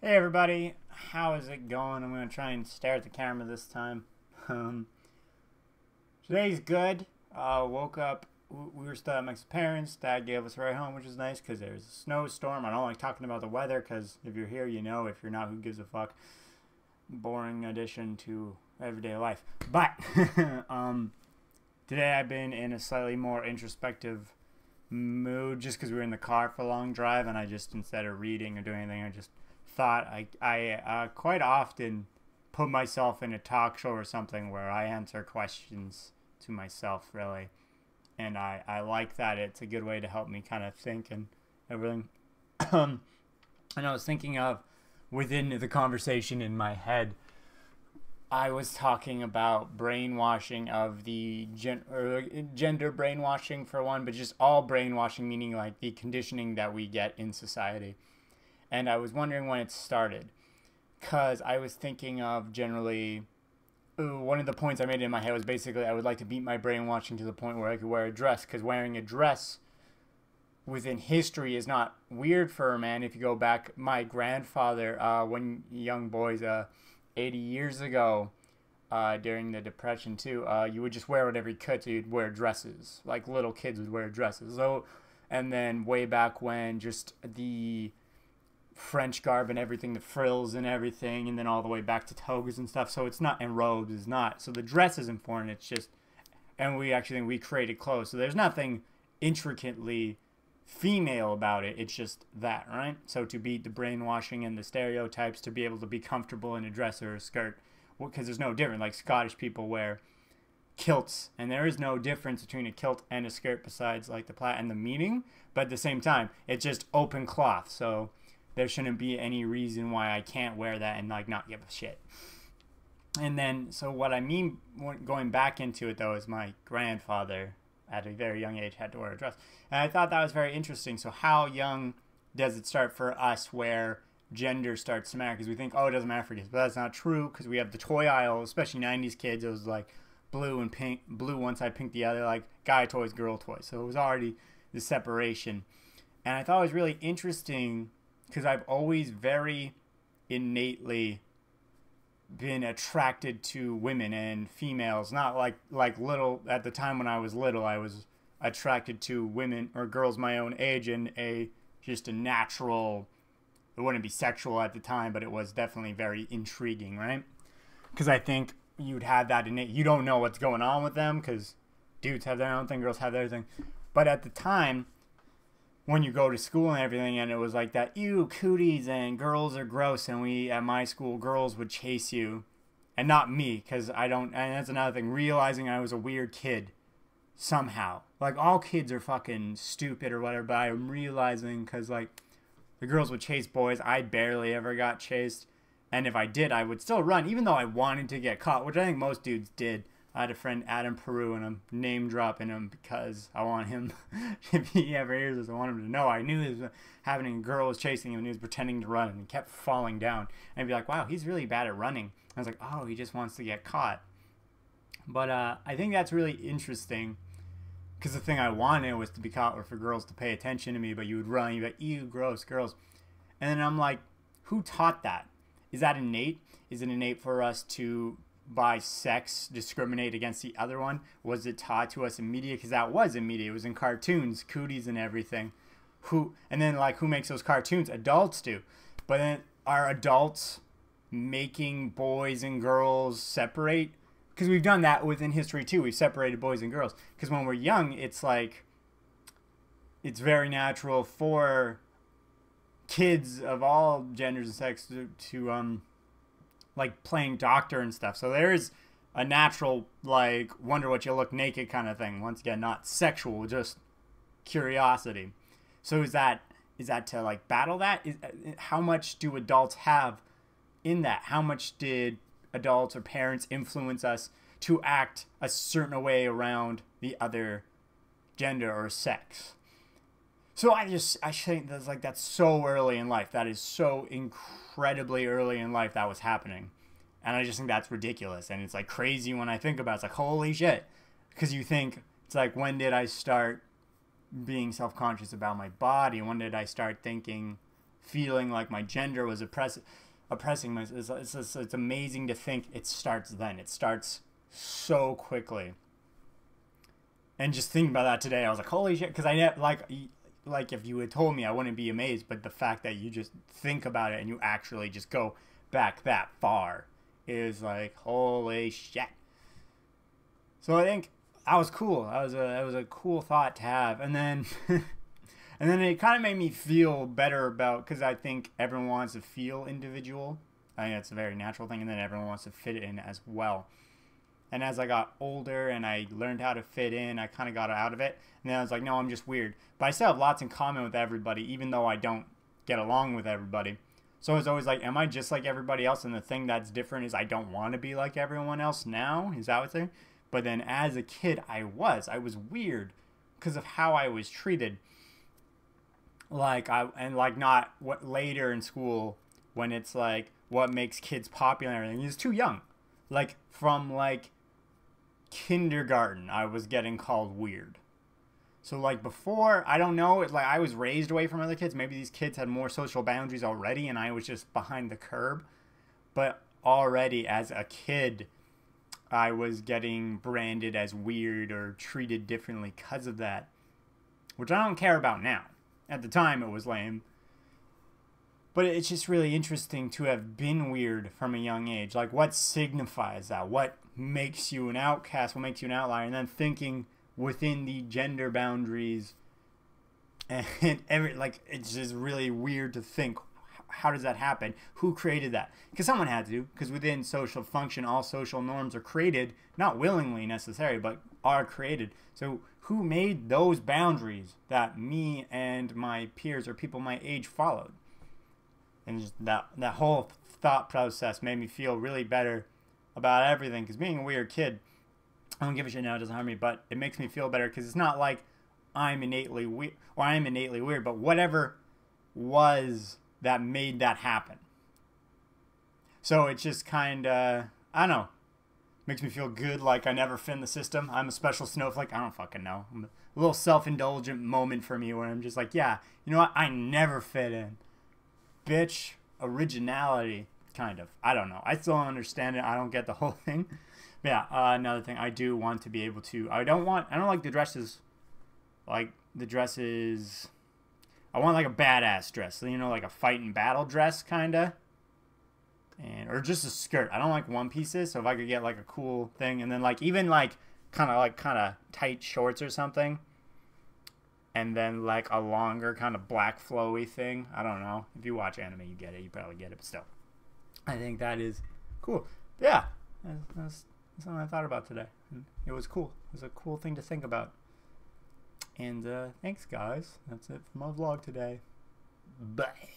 Hey everybody, how is it going? I'm going to try and stare at the camera this time. Um, Today's good. Woke up, we were still at my parents. Dad gave us a ride home, which is nice because there's a snowstorm. I don't like talking about the weather because if you're here, you know. If you're not, who gives a fuck? Boring addition to everyday life. But today I've been in a slightly more introspective mood just because we were in the car for a long drive, and I just, instead of reading or doing anything, I just thought I quite often put myself in a talk show or something where I answer questions to myself, really. And I like that. It's a good way to help me kind of think and everything. And I was thinking of, within the conversation in my head, I was talking about brainwashing of the gender brainwashing for one, but just all brainwashing, meaning like the conditioning that we get in society. And I was wondering when it started, because I was thinking of generally, one of the points I made in my head was basically I would like to beat my brainwashing to the point where I could wear a dress, because wearing a dress within history is not weird for a man. If you go back, my grandfather, when young boys, 80 years ago, during the Depression too, you would just wear whatever you could, so you'd wear dresses, like little kids would wear dresses. So, and then way back when, just the French garb and everything, the frills and everything, and then all the way back to togas and stuff. So it's not, and robes is not. So the dress is important. It's just, and we created clothes. So there's nothing intricately female about it. It's just that, right? So to beat the brainwashing and the stereotypes, to be able to be comfortable in a dress or a skirt, because there's no difference. Like Scottish people wear kilts, and there is no difference between a kilt and a skirt besides like the plait and the meaning. But at the same time, it's just open cloth. So there shouldn't be any reason why I can't wear that and like not give a shit. And then, so what I mean, going back into it though, is my grandfather at a very young age had to wear a dress. And I thought that was very interesting. So how young does it start for us where gender starts to matter? Because we think, oh, it doesn't matter for kids. But that's not true, because we have the toy aisle, especially 90s kids. It was like blue and pink, blue one side, pink the other, like guy toys, girl toys. So it was already the separation. And I thought it was really interesting because I've always very innately been attracted to women and females. Not like little, at the time when I was little, I was attracted to women or girls my own age in just a natural, it wouldn't be sexual at the time, but it was definitely very intriguing, right? Because I think you'd have that innate, you don't know what's going on with them because dudes have their own thing, girls have their thing. But at the time, when you go to school and everything, and it was like that, ew, cooties and girls are gross, and at my school, girls would chase you, and not me, because I don't, and that's another thing, realizing I was a weird kid, somehow. Like, all kids are fucking stupid or whatever, but I'm realizing, because, like, the girls would chase boys, I barely ever got chased, and if I did, I would still run, even though I wanted to get caught, which I think most dudes did. I had a friend, Adam Peru, and I'm name dropping him because I want him, if he ever hears this, I want him to know. I knew he was happening, a girl was chasing him, and he was pretending to run, and he kept falling down. And I'd be like, wow, he's really bad at running. I was like, oh, he just wants to get caught. But I think that's really interesting, because the thing I wanted was to be caught, or for girls to pay attention to me, but you would run, you'd be like, ew, gross, girls. And then I'm like, who taught that? Is that innate? Is it innate for us to, by sex, discriminate against the other one? Was it taught to us in media? Because that was in media. It was in cartoons, cooties and everything. And then like, who makes those cartoons? Adults do. But then are adults making boys and girls separate? Because we've done that within history too. We've separated boys and girls. Because when we're young, it's like, it's very natural for kids of all genders and sex to like playing doctor and stuff. So there is a natural, like, wonder what you look naked kind of thing. Once again, not sexual, just curiosity. So is that to like battle that? How much do adults have in that? How much did adults or parents influence us to act a certain way around the other gender or sex? So I think that's so early in life. That is so incredibly early in life that was happening. And I just think that's ridiculous. And it's like crazy when I think about it. It's like, holy shit. Because you think, it's like, when did I start being self-conscious about my body? When did I start thinking feeling like my gender was oppressing myself. It's amazing to think it starts then. It starts so quickly. And just thinking about that today, I was like, holy shit, because I like if you had told me, I wouldn't be amazed, but the fact that you just think about it and you actually just go back that far is like, holy shit. So I think that was cool. That was a cool thought to have. And then and then it kind of made me feel better about, because I think everyone wants to feel individual. I think that's a very natural thing, and then everyone wants to fit in as well. And as I got older and I learned how to fit in, I kind of got out of it. And then I was like, no, I'm just weird. But I still have lots in common with everybody, even though I don't get along with everybody. So it's always like, am I just like everybody else? And the thing that's different is I don't want to be like everyone else now. Is that what's there? But then as a kid, I was weird because of how I was treated. Not what later in school when it's like what makes kids popular and everything. He's too young. Like from like kindergarten, I was getting called weird. So like before, I don't know, it's like I was raised away from other kids. Maybe these kids had more social boundaries already and I was just behind the curb. But already as a kid, I was getting branded as weird or treated differently because of that, which I don't care about now. At the time, it was lame. But it's just really interesting to have been weird from a young age. Like, what signifies that? What makes you an outcast? What makes you an outlier? And then thinking within the gender boundaries. And it's just really weird to think, how does that happen? Who created that? Because someone had to. Because within social function, all social norms are created, not willingly necessarily, but are created. So who made those boundaries that me and my peers or people my age followed? And just that whole thought process made me feel really better about everything. Because being a weird kid, I don't give a shit now, it doesn't harm me, but it makes me feel better because it's not like I'm innately weird, or I'm innately weird, but whatever was that made that happen. So it's just kind of, I don't know, makes me feel good, like I never fit in the system. I'm a special snowflake. I don't fucking know. A little self-indulgent moment for me where I'm just like, yeah, you know what? I never fit in. Bitch, originality, kind of. I don't know. I still don't understand it. I don't get the whole thing. But yeah, another thing, I do want to be able to, I don't like the dresses, I want like a badass dress, so, you know, like a fight and battle dress, kind of. Or just a skirt. I don't like one pieces, so if I could get like a cool thing, and then like even like kind of tight shorts or something, and then like a longer kind of black flowy thing. I don't know. If you watch anime, you get it. You probably get it, but still, I think that is cool. Yeah, that's something I thought about today. It was cool. It was a cool thing to think about. And thanks, guys. That's it for my vlog today. Bye.